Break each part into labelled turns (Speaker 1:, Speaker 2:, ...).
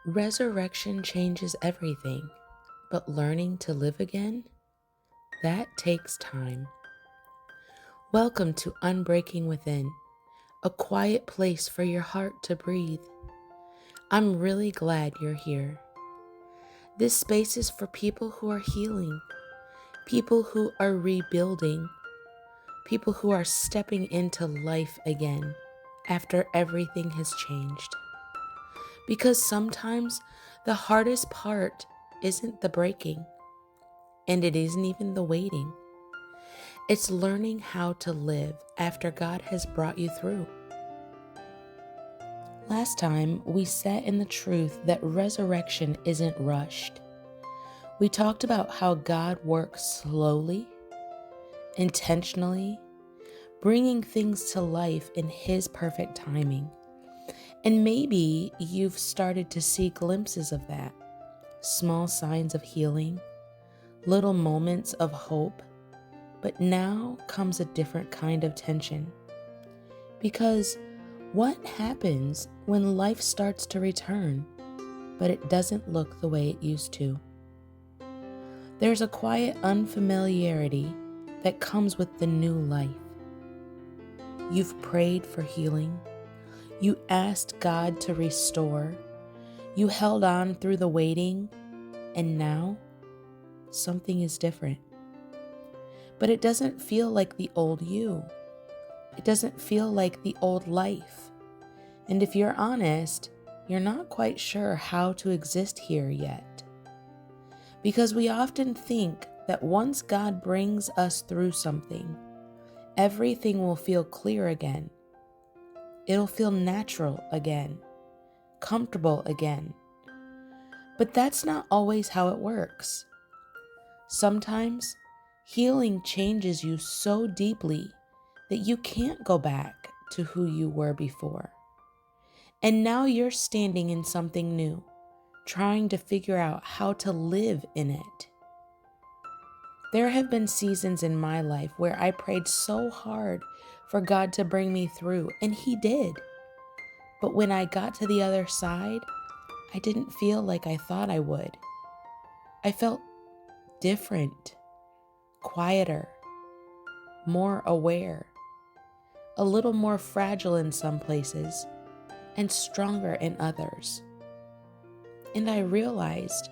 Speaker 1: Resurrection changes everything, but learning to live again, that takes time. Welcome to Unbreaking Within, a quiet place for your heart to breathe. I'm really glad you're here. This space is for people who are healing, people who are rebuilding, people who are stepping into life again after everything has changed. Because sometimes the hardest part isn't the breaking, and it isn't even the waiting. It's learning how to live after God has brought you through. Last time, we sat in the truth that resurrection isn't rushed. We talked about how God works slowly, intentionally, bringing things to life in His perfect timing. And maybe you've started to see glimpses of that. Small signs of healing, little moments of hope, but now comes a different kind of tension. Because what happens when life starts to return, but it doesn't look the way it used to? There's a quiet unfamiliarity that comes with the new life. You've prayed for healing. You asked God to restore. You held on through the waiting, and now something is different. But it doesn't feel like the old you. It doesn't feel like the old life. And if you're honest, you're not quite sure how to exist here yet. Because we often think that once God brings us through something, everything will feel clear again. It'll feel natural again, comfortable again. But that's not always how it works. Sometimes healing changes you so deeply that you can't go back to who you were before. And now you're standing in something new, trying to figure out how to live in it. There have been seasons in my life where I prayed so hard for God to bring me through, and He did. But when I got to the other side, I didn't feel like I thought I would. I felt different, quieter, more aware, a little more fragile in some places, and stronger in others. And I realized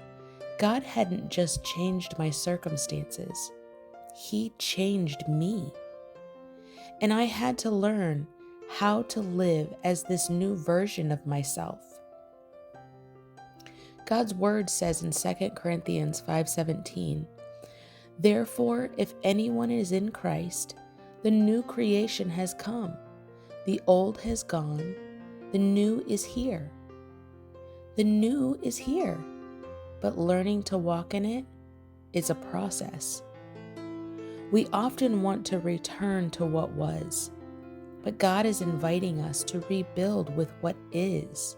Speaker 1: God hadn't just changed my circumstances, He changed me. And I had to learn how to live as this new version of myself. God's word says in 2 Corinthians 5:17, "Therefore, if anyone is in Christ, the new creation has come. The old has gone. The new is here." The new is here, but learning to walk in it is a process. We often want to return to what was, but God is inviting us to rebuild with what is.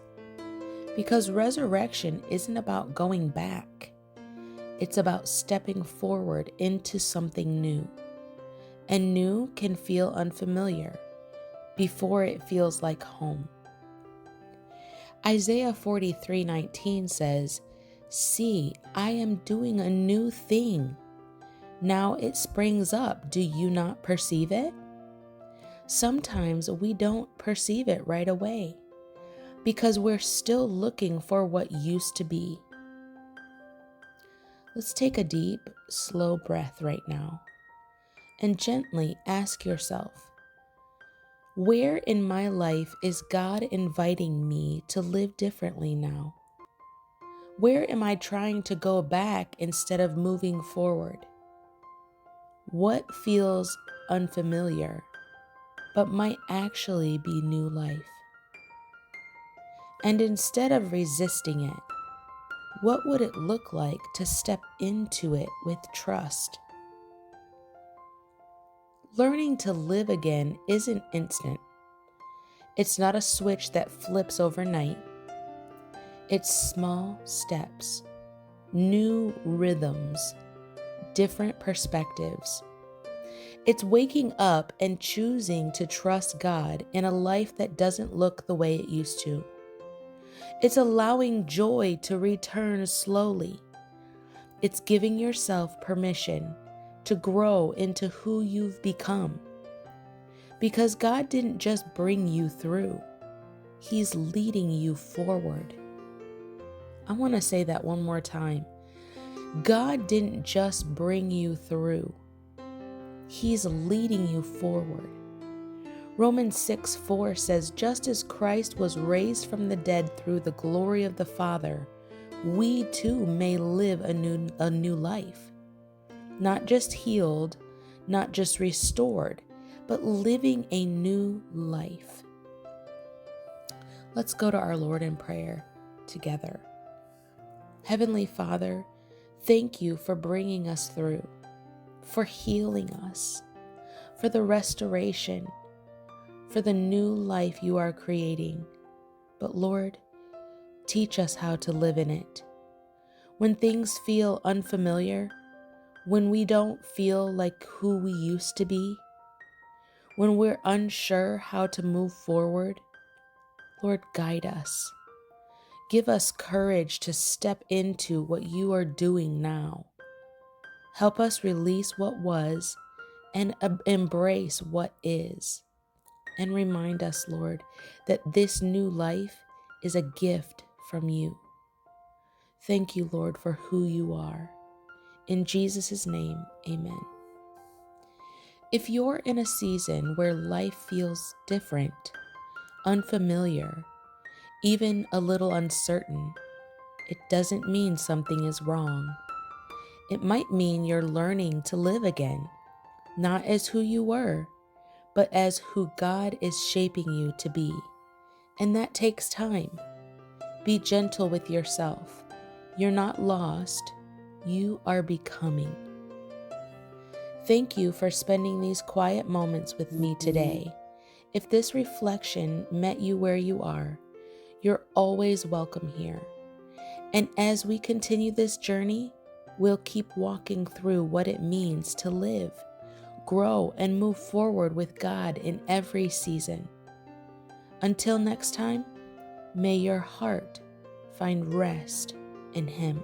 Speaker 1: Because resurrection isn't about going back. It's about stepping forward into something new. And new can feel unfamiliar before it feels like home. Isaiah 43:19 says, "See, I am doing a new thing. Now it springs up. Do you not perceive it?" Sometimes we don't perceive it right away because we're still looking for what used to be. Let's take a deep, slow breath right now and gently ask yourself, where in my life is God inviting me to live differently now? Where am I trying to go back instead of moving forward? What feels unfamiliar but might actually be new life? And instead of resisting it, what would it look like to step into it with trust? Learning to live again isn't instant. It's not a switch that flips overnight. It's small steps, new rhythms, different perspectives. It's waking up and choosing to trust God in a life that doesn't look the way it used to. It's allowing joy to return slowly. It's giving yourself permission to grow into who you've become. Because God didn't just bring you through, He's leading you forward. I want to say that one more time. God didn't just bring you through, He's leading you forward. Romans 6:4 says, just as Christ was raised from the dead through the glory of the Father, we too may live a new life. Not just healed, not just restored, but living a new life. Let's go to our Lord in prayer together. Heavenly Father, thank you for bringing us through, for healing us, for the restoration, for the new life you are creating. But Lord, teach us how to live in it. When things feel unfamiliar, when we don't feel like who we used to be, when we're unsure how to move forward, Lord, guide us. Give us courage to step into what you are doing now. Help us release what was and embrace what is. And remind us, Lord, that this new life is a gift from you. Thank you, Lord, for who you are. In Jesus' name, amen. If you're in a season where life feels different, unfamiliar, even a little uncertain, it doesn't mean something is wrong. It might mean you're learning to live again, not as who you were, but as who God is shaping you to be. And that takes time. Be gentle with yourself. You're not lost. You are becoming. Thank you for spending these quiet moments with me today. If this reflection met you where you are, you're always welcome here. And as we continue this journey, we'll keep walking through what it means to live, grow, and move forward with God in every season. Until next time, may your heart find rest in Him.